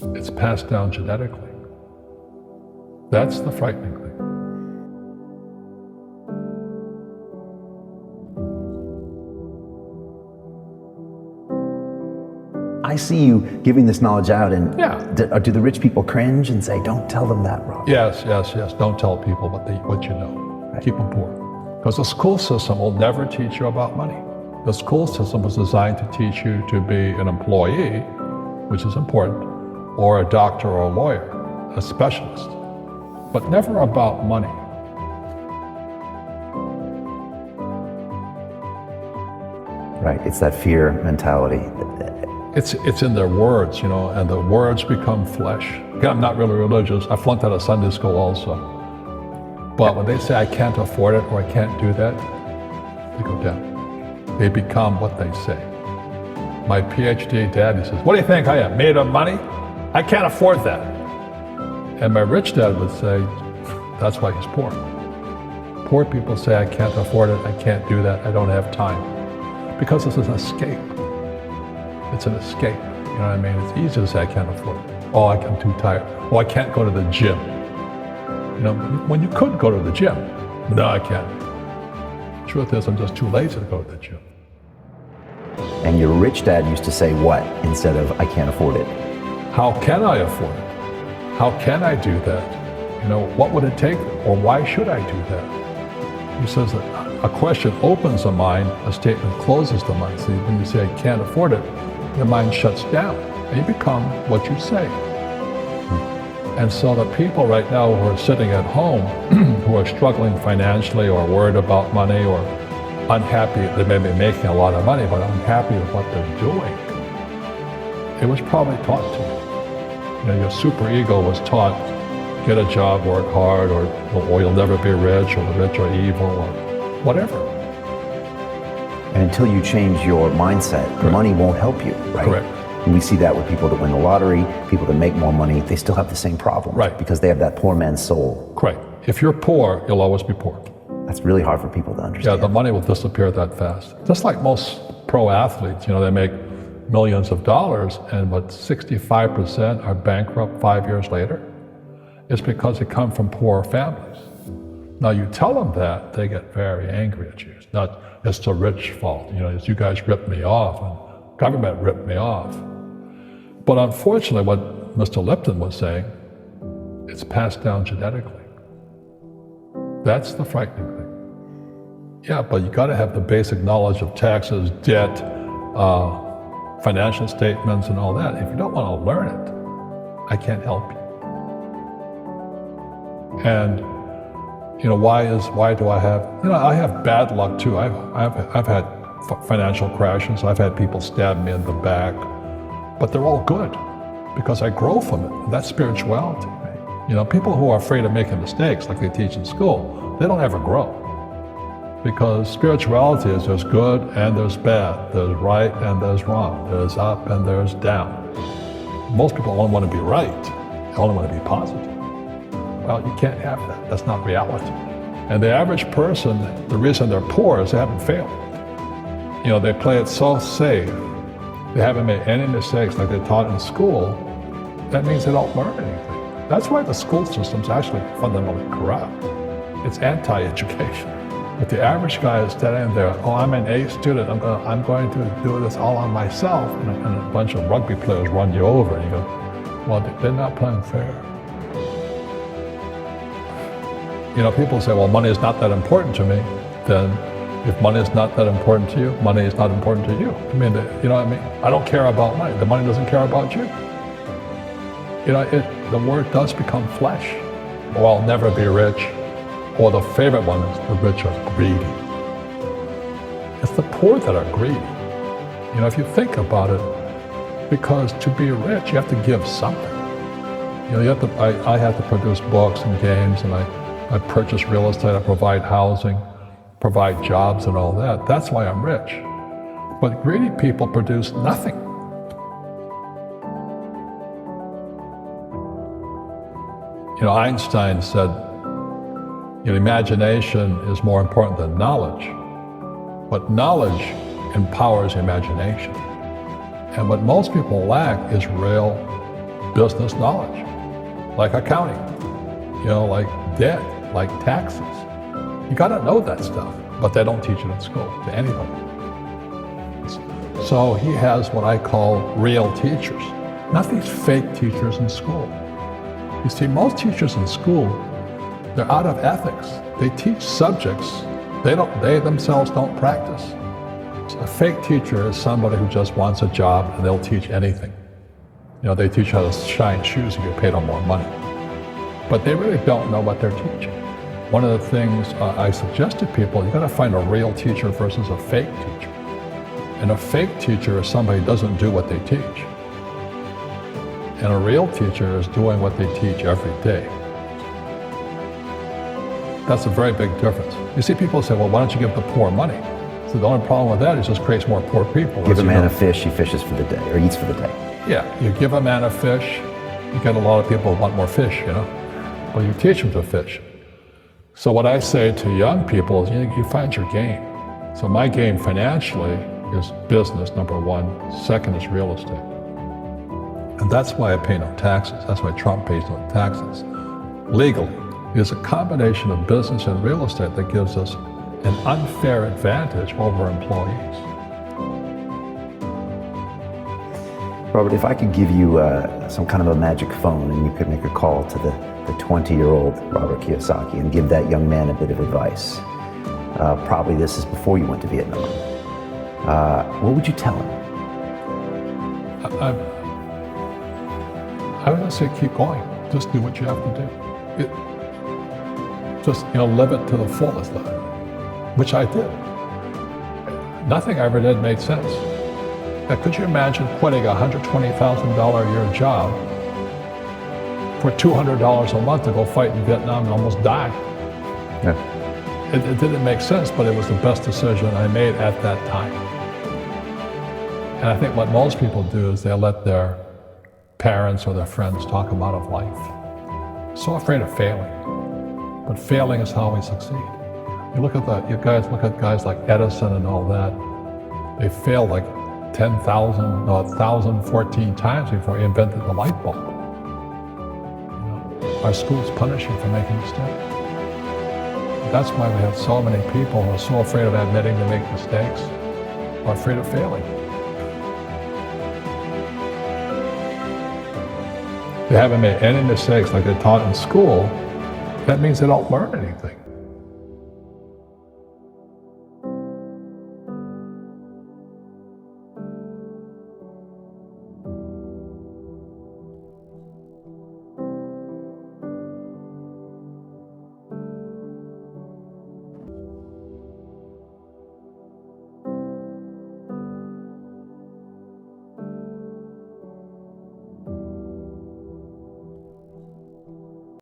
It's passed down genetically. That's the frightening thing. I see you giving this knowledge out, and Yeah. do the rich people cringe and say, don't tell them that, Rob? Yes. Don't tell people what you know. Right. Keep them poor. Because the school system will never teach you about money. The school system was designed to teach you to be an employee, which is important, or a doctor or a lawyer, a specialist, but never about money. Right, it's that fear mentality. It's in their words, and the words become flesh. Again, I'm not really religious. I flunked out of Sunday school also. But when they say I can't afford it or I can't do that, they go down. They become what they say. My PhD daddy says, what do you think I am, made of money? I can't afford that. And my rich dad would say, that's why he's poor. Poor people say, I can't afford it, I can't do that, I don't have time. Because this is an escape. It's an escape, you know what I mean? It's easy to say I can't afford it. Oh, I'm too tired. Oh, I can't go to the gym. When you could go to the gym. No, I can't. Truth is, I'm just too lazy to go to the gym. And your rich dad used to say what instead of, I can't afford it? How can I afford it? How can I do that? What would it take? Or why should I do that? He says that a question opens the mind, a statement closes the mind. See, when you say I can't afford it, the mind shuts down and you become what you say. And so the people right now who are sitting at home, who are struggling financially or worried about money or unhappy, they may be making a lot of money, but unhappy with what they're doing, it was probably taught to you. Your super ego was taught, get a job, work hard, or you'll never be rich, or the rich are evil, or whatever. And until you change your mindset, Correct. Money won't help you, right? Correct. And we see that with people that win the lottery, people that make more money, they still have the same problems. Right. Because they have that poor man's soul. Correct. If you're poor, you'll always be poor. That's really hard for people to Yeah, understand. the money will disappear that fast. Just like most pro athletes, they make millions of dollars, and 65% are bankrupt 5 years later. It's because they come from poor families. Now you tell them that, they get very angry at you. It's not, it's the rich fault. It's you guys ripped me off, and government ripped me off. But unfortunately, what Mr. Lipton was saying, it's passed down genetically. That's the frightening thing. Yeah, but you got to have the basic knowledge of taxes, debt, financial statements, and all that. If you don't want to learn it, I can't help you. And why do I have? I have bad luck too. I've had financial crashes. I've had people stab me in the back, but they're all good because I grow from it. And that's spirituality. People who are afraid of making mistakes, like they teach in school, they don't ever grow. Because spirituality is there's good and there's bad, there's right and there's wrong, there's up and there's down. Most people only want to be right, they only want to be positive. Well, you can't have that, that's not reality. And the average person, the reason they're poor is they haven't failed. They play it so safe, they haven't made any mistakes like they're taught in school. That means they don't learn anything. That's why the school system's actually fundamentally corrupt. It's anti-education. But the average guy is standing there, oh, I'm an A student, I'm going to do this all on myself, and a bunch of rugby players run you over, and you go, well, they're not playing fair. People say, well, money is not that important to me. Then if money is not that important to you, money is not important to you. You know what I mean? I don't care about money. The money doesn't care about you. The word does become flesh. Or I'll never be rich. Or the favorite one is the rich are greedy. It's the poor that are greedy. If you think about it, because to be rich, you have to give something. I have to produce books and games, and I purchase real estate, I provide housing, provide jobs and all that. That's why I'm rich. But greedy people produce nothing. Einstein said, imagination is more important than knowledge, but knowledge empowers imagination. And what most people lack is real business knowledge, like accounting, like debt, like taxes. You got to know that stuff, but they don't teach it in school to anybody. So he has what I call real teachers, not these fake teachers in school. You see, most teachers in school, they're out of ethics. They teach subjects they themselves don't practice. So a fake teacher is somebody who just wants a job and they'll teach anything. They teach how to shine shoes and get paid on more money. But they really don't know what they're teaching. One of the things I suggest to people, you got to find a real teacher versus a fake teacher. And a fake teacher is somebody who doesn't do what they teach. And a real teacher is doing what they teach every day. That's a very big difference. You see, people say, well, why don't you give the poor money? So the only problem with that is it just creates more poor people. Give a man a fish, he fishes for the day, or eats for the day. Yeah, you give a man a fish, you get a lot of people who want more fish, But you teach them to fish. So what I say to young people is, you find your game. So my game financially is business, number one. Second is real estate. And that's why I pay no taxes. That's why Trump pays no taxes. Legally, it's a combination of business and real estate that gives us an unfair advantage over employees. Robert, if I could give you some kind of a magic phone and you could make a call to the 20-year-old Robert Kiyosaki and give that young man a bit of advice, probably this is before you went to Vietnam, what would you tell him? I would say keep going. Just do what you have to do. Just live it to the fullest, which I did. Nothing I ever did made sense. Now, could you imagine quitting a $120,000 a year job for $200 a month to go fight in Vietnam and almost die? Yeah. It didn't make sense, but it was the best decision I made at that time. And I think what most people do is they let their parents or their friends talk them out of life. So afraid of failing. But failing is how we succeed. You look at guys like Edison and all that. They failed like 1,014 times before he invented the light bulb. Our schools punish you for making mistakes. That's why we have so many people who are so afraid of admitting they make mistakes, or afraid of failing. They haven't made any mistakes like they're taught in school. That means they don't learn anything.